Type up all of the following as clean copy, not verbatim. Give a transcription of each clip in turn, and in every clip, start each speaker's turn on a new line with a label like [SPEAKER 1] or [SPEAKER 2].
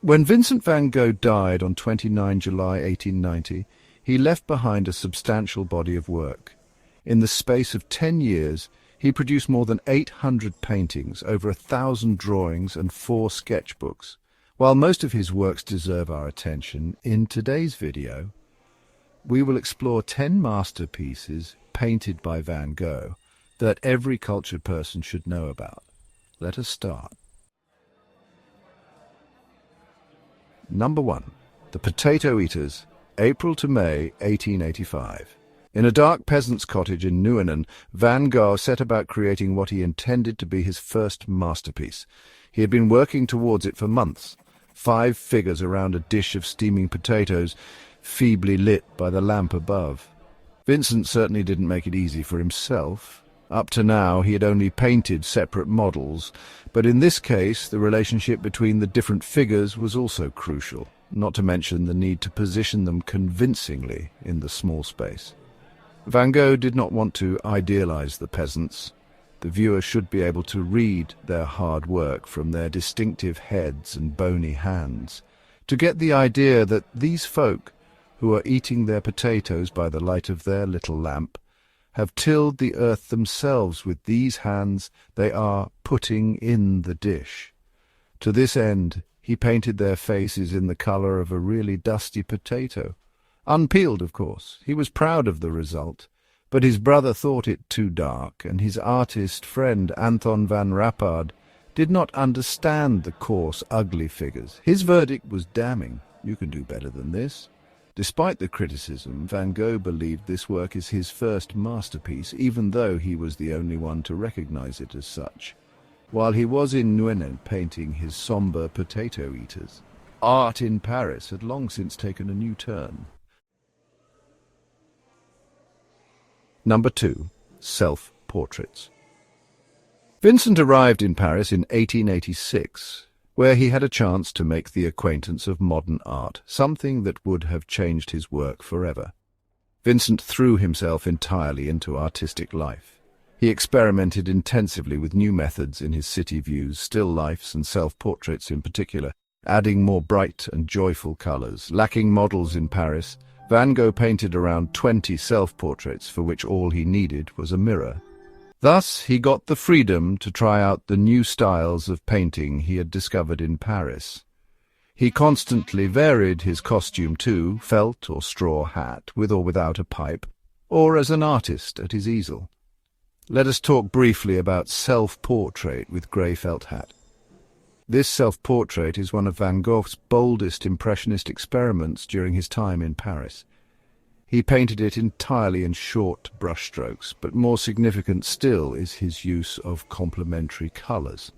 [SPEAKER 1] When Vincent van Gogh died on 29 July 1890, he left behind a substantial body of work. In the space of 10 years, he produced more than 800 paintings, over 1,000 drawings and 4 sketchbooks. While most of his works deserve our attention, in today's video, we will explore 10 masterpieces painted by Van Gogh that every cultured person should know about. Let us start. Number 1. The Potato Eaters, April to May 1885. In a dark peasant's cottage in Nuenen, Van Gogh set about creating what he intended to be his first masterpiece. He had been working towards it for months. 5 figures around a dish of steaming potatoes, feebly lit by the lamp above. Vincent certainly didn't make it easy for himself. Up to now, he had only painted separate models, but in this case, the relationship between the different figures was also crucial, not to mention the need to position them convincingly in the small space. Van Gogh did not want to idealize the peasants. The viewer should be able to read their hard work from their distinctive heads and bony hands, to get the idea that these folk, who are eating their potatoes by the light of their little lamp, have tilled the earth themselves with these hands they are putting in the dish. To this end, he painted their faces in the colour of a really dusty potato. Unpeeled, of course. He was proud of the result, but his brother thought it too dark, and his artist friend Anton van Rappard did not understand the coarse, ugly figures. His verdict was damning. You can do better than this. Despite the criticism, Van Gogh believed this work is his first masterpiece, even though he was the only one to recognize it as such. While he was in Nuenen painting his sombre potato eaters, art in Paris had long since taken a new turn. Number 2. Self-portraits. Vincent arrived in Paris in 1886, where he had a chance to make the acquaintance of modern art, something that would have changed his work forever. Vincent threw himself entirely into artistic life. He experimented intensively with new methods in his city views, still lifes and self-portraits in particular, adding more bright and joyful colours. Lacking models in Paris, Van Gogh painted around 20 self-portraits for which all he needed was a mirror. Thus, he got the freedom to try out the new styles of painting he had discovered in Paris. He constantly varied his costume too, felt or straw hat, with or without a pipe, or as an artist at his easel. Let us talk briefly about self-portrait with grey felt hat. This self-portrait is one of Van Gogh's boldest impressionist experiments during his time in Paris. He painted it entirely in short brushstrokes, but more significant still is his use of complementary colours.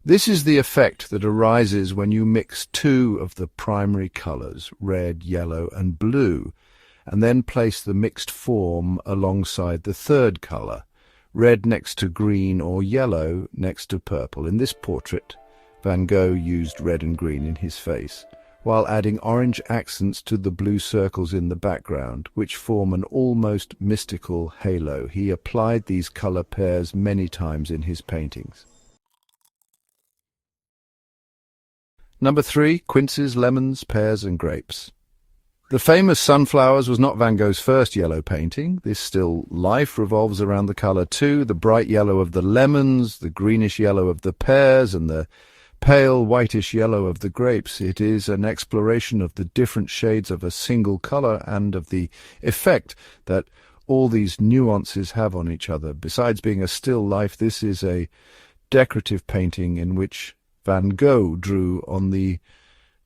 [SPEAKER 1] This is the effect that arises when you mix 2 of the primary colours, red, yellow and blue, and then place the mixed form alongside the third colour, red next to green or yellow next to purple. In this portrait, Van Gogh used red and green in his face, while adding orange accents to the blue circles in the background, which form an almost mystical halo. He applied these colour pairs many times in his paintings. Number 3. Quinces, lemons, pears and grapes. The famous Sunflowers was not Van Gogh's first yellow painting. This still life revolves around the colour too, the bright yellow of the lemons, the greenish yellow of the pears and the pale whitish yellow of the grapes. It is an exploration of the different shades of a single colour and of the effect that all these nuances have on each other. Besides being a still life, this is a decorative painting in which Van Gogh drew on the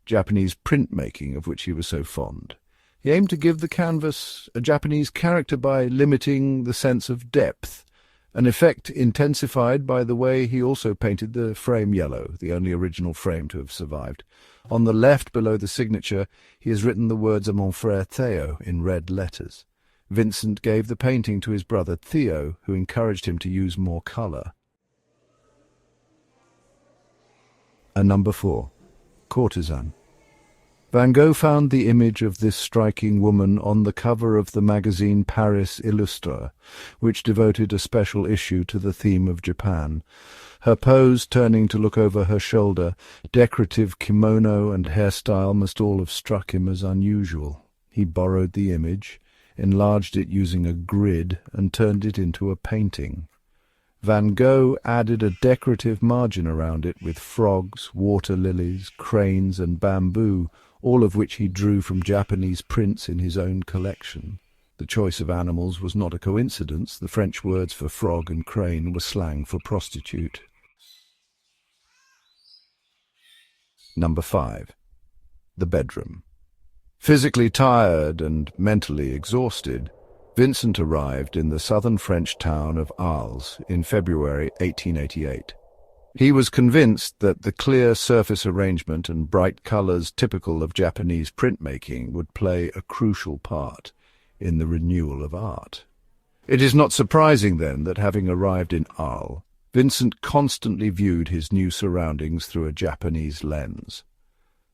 [SPEAKER 1] Japanese printmaking of which he was so fond. He aimed to give the canvas a Japanese character by limiting the sense of depth, an effect intensified by the way he also painted the frame yellow, the only original frame to have survived. On the left, below the signature, he has written the words "Mon frère Théo" in red letters. Vincent gave the painting to his brother Theo, who encouraged him to use more colour. And number 4. Courtesan. Van Gogh found the image of this striking woman on the cover of the magazine Paris Illustre, which devoted a special issue to the theme of Japan. Her pose, turning to look over her shoulder, decorative kimono and hairstyle must all have struck him as unusual. He borrowed the image, enlarged it using a grid, and turned it into a painting. Van Gogh added a decorative margin around it with frogs, water lilies, cranes and bamboo, all of which he drew from Japanese prints in his own collection. The choice of animals was not a coincidence. The French words for frog and crane were slang for prostitute. Number 5. The bedroom. Physically tired and mentally exhausted, Vincent arrived in the southern French town of Arles in February 1888. He was convinced that the clear surface arrangement and bright colors typical of Japanese printmaking would play a crucial part in the renewal of art. It is not surprising, then, that having arrived in Arles, Vincent constantly viewed his new surroundings through a Japanese lens.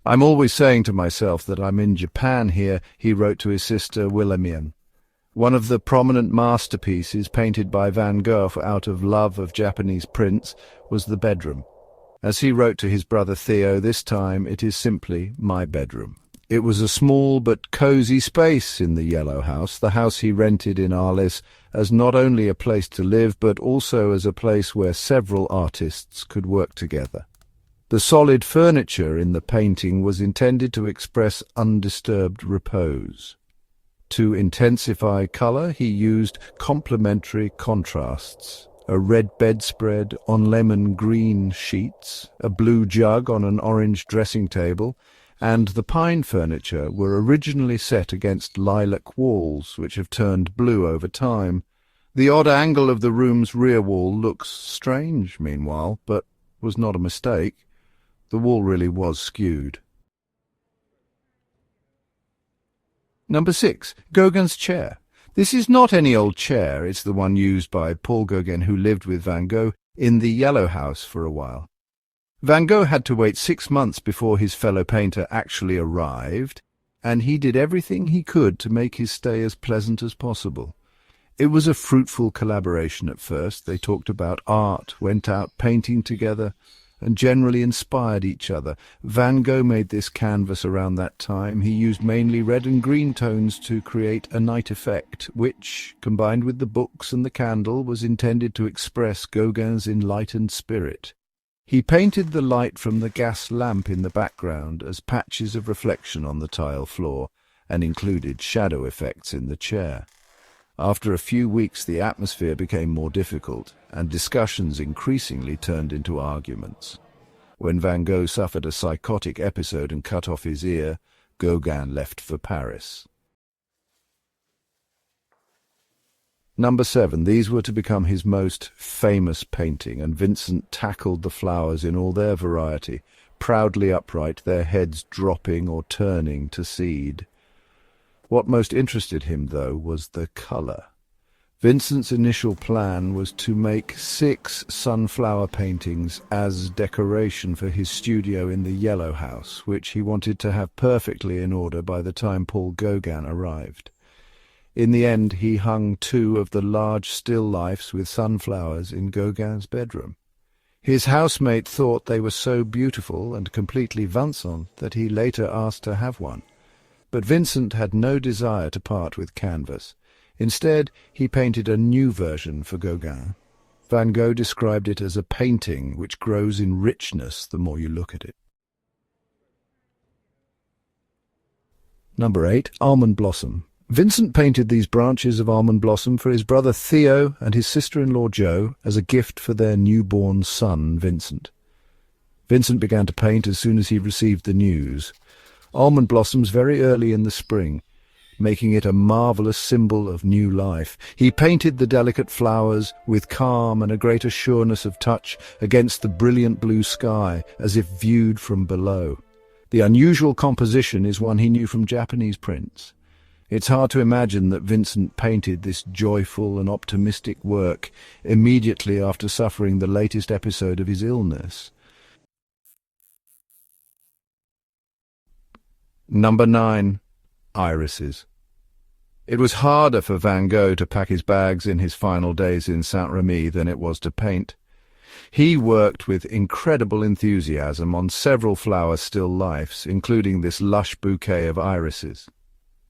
[SPEAKER 1] "I'm always saying to myself that I'm in Japan here," he wrote to his sister Wilhelmine. One of the prominent masterpieces painted by Van Gogh out of love of Japanese prints was the bedroom. As he wrote to his brother Theo, this time it is simply my bedroom. It was a small but cosy space in the Yellow House, the house he rented in Arles, as not only a place to live but also as a place where several artists could work together. The solid furniture in the painting was intended to express undisturbed repose. To intensify color, he used complementary contrasts: a red bedspread on lemon green sheets, a blue jug on an orange dressing table, and the pine furniture were originally set against lilac walls, which have turned blue over time. The odd angle of the room's rear wall looks strange, meanwhile, but was not a mistake. The wall really was skewed. Number 6. Gauguin's chair. This is not any old chair. It's the one used by Paul Gauguin, who lived with Van Gogh in the Yellow House for a while. Van Gogh had to wait 6 months before his fellow painter actually arrived, and he did everything he could to make his stay as pleasant as possible. It was a fruitful collaboration at first. They talked about art, went out painting together, and generally inspired each other. Van Gogh made this canvas around that time. He used mainly red and green tones to create a night effect, which, combined with the books and the candle, was intended to express Gauguin's enlightened spirit. He painted the light from the gas lamp in the background as patches of reflection on the tile floor, and included shadow effects in the chair. After a few weeks, the atmosphere became more difficult, and discussions increasingly turned into arguments. When Van Gogh suffered a psychotic episode and cut off his ear, Gauguin left for Paris. Number 7. These were to become his most famous painting, and Vincent tackled the flowers in all their variety, proudly upright, their heads dropping or turning to seed. What most interested him, though, was the colour. Vincent's initial plan was to make 6 sunflower paintings as decoration for his studio in the Yellow House, which he wanted to have perfectly in order by the time Paul Gauguin arrived. In the end, he hung 2 of the large still lifes with sunflowers in Gauguin's bedroom. His housemate thought they were so beautiful and completely Vincent that he later asked to have one. But Vincent had no desire to part with canvas. Instead, he painted a new version for Gauguin. Van Gogh described it as a painting which grows in richness the more you look at it. Number 8. Almond Blossom. Vincent painted these branches of almond blossom for his brother Theo and his sister-in-law Jo as a gift for their newborn son, Vincent. Vincent began to paint as soon as he received the news. Almond blossoms very early in the spring, making it a marvellous symbol of new life. He painted the delicate flowers with calm and a greater sureness of touch against the brilliant blue sky, as if viewed from below. The unusual composition is one he knew from Japanese prints. It's hard to imagine that Vincent painted this joyful and optimistic work immediately after suffering the latest episode of his illness. Number 9. Irises. It was harder for Van Gogh to pack his bags in his final days in Saint-Remy than it was to paint. He worked with incredible enthusiasm on several flower still lifes, including this lush bouquet of irises.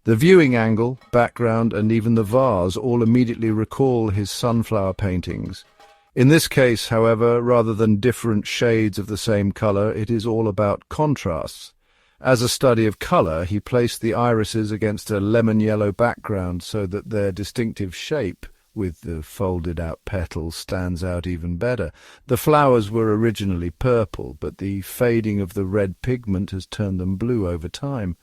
[SPEAKER 1] The viewing angle, background, and even the vase all immediately recall his sunflower paintings. In this case, however, rather than different shades of the same color, it is all about contrasts. As a study of color, he placed the irises against a lemon-yellow background so that their distinctive shape, with the folded-out petals, stands out even better. The flowers were originally purple, but the fading of the red pigment has turned them blue over time.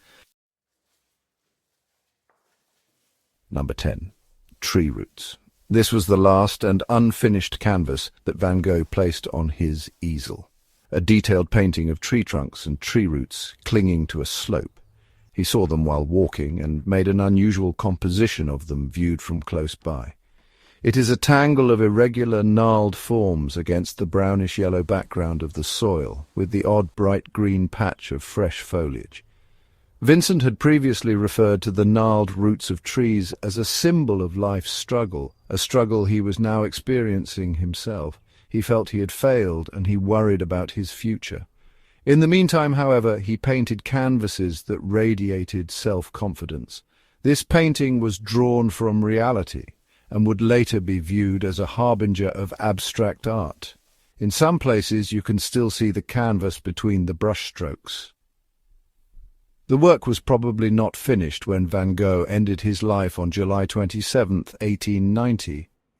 [SPEAKER 1] Number 10. Tree roots. This was the last and unfinished canvas that Van Gogh placed on his easel. A detailed painting of tree trunks and tree roots clinging to a slope. He saw them while walking and made an unusual composition of them viewed from close by. It is a tangle of irregular, gnarled forms against the brownish-yellow background of the soil, with the odd bright green patch of fresh foliage. Vincent had previously referred to the gnarled roots of trees as a symbol of life's struggle, a struggle he was now experiencing himself. He felt he had failed, and he worried about his future. In the meantime, however, he painted canvases that radiated self-confidence. This painting was drawn from reality, and would later be viewed as a harbinger of abstract art. In some places you can still see the canvas between the brushstrokes. The work was probably not finished when Van Gogh ended his life on July 27, 1890,